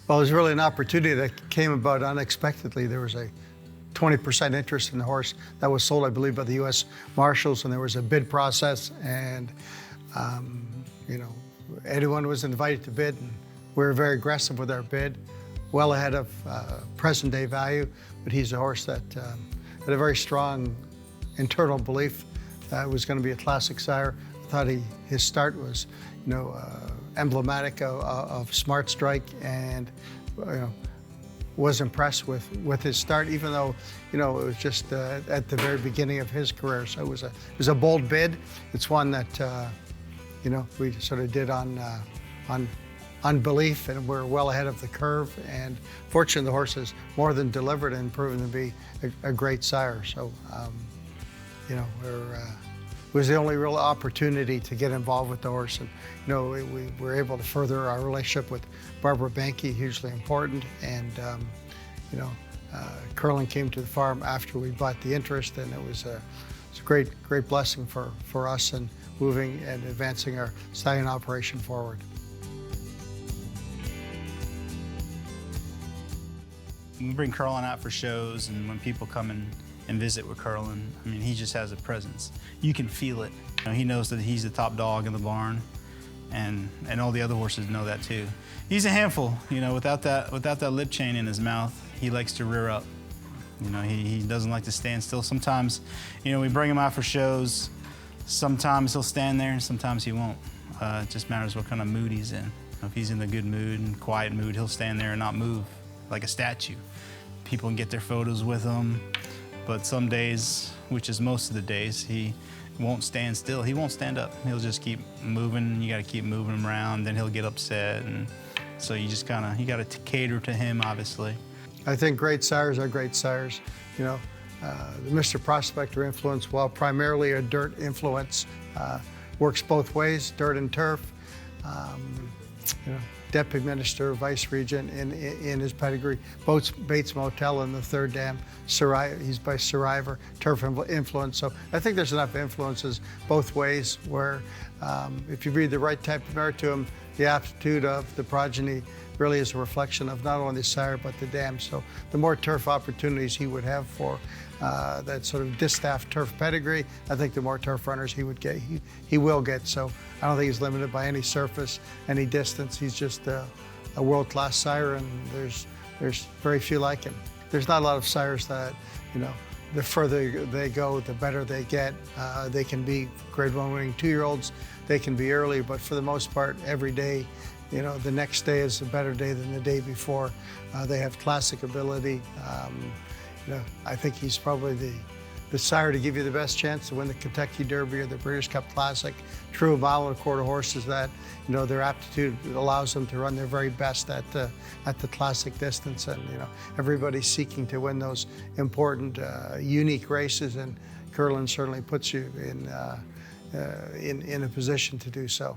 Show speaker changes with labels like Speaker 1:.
Speaker 1: Well, it was really an opportunity that came about unexpectedly. There was a 20% interest in the horse that was sold, I believe, by the U.S. Marshals, and there was a bid process, and anyone was invited to bid, and we were very aggressive with our bid, well ahead of present-day value. But he's a horse that had a very strong internal belief that it was going to be a classic sire. I thought his start was, emblematic of smart strike, and was impressed with his start, even though it was just at the very beginning of his career. So it was a bold bid. It's one that we sort of did on belief, and we're well ahead of the curve. And fortunately, the horse has more than delivered and proven to be a great sire. So it was the only real opportunity to get involved with the horse, and we were able to further our relationship with Barbara Banke, hugely important. And Curlin came to the farm after we bought the interest, and it was a great blessing for us in moving and advancing our stallion operation forward.
Speaker 2: We bring Curlin out for shows, and when people come and visit with Curlin, I mean, he just has a presence. You can feel it. He knows that he's the top dog in the barn, and all the other horses know that too. He's a handful, without that lip chain in his mouth. He likes to rear up. He doesn't like to stand still. Sometimes, we bring him out for shows. Sometimes he'll stand there, and sometimes he won't. It just matters what kind of mood he's in. If he's in a good mood and quiet mood, he'll stand there and not move like a statue. People can get their photos with him. But some days, which is most of the days, he won't stand still. He won't stand up. He'll just keep moving. You got to keep moving him around. Then he'll get upset, and so you got to cater to him, obviously.
Speaker 1: I think great sires are great sires. The Mr. Prospector influence, while primarily a dirt influence, works both ways, dirt and turf. Deputy Minister, Vice Regent in his pedigree. Bates Motel in the Third Dam, he's by Survivor, turf influence. So I think there's enough influences both ways where if you breed the right type of mare to him, the aptitude of the progeny really is a reflection of not only the sire but the dam. So the more turf opportunities he would have for that sort of distaff turf pedigree, I think the more turf runners he would get, he will get. So I don't think he's limited by any surface, any distance. He's just a world-class sire, and there's very few like him. There's not a lot of sires that, the further they go, the better they get. They can be grade 1 winning 2-year-olds. They can be early, but for the most part, every day, the next day is a better day than the day before. They have classic ability. I think he's probably the sire to give you the best chance to win the Kentucky Derby or the British Cup Classic. True mile and a quarter horses that, their aptitude allows them to run their very best at the classic distance. And, everybody's seeking to win those important, unique races, and Curlin certainly puts you in a position to do so.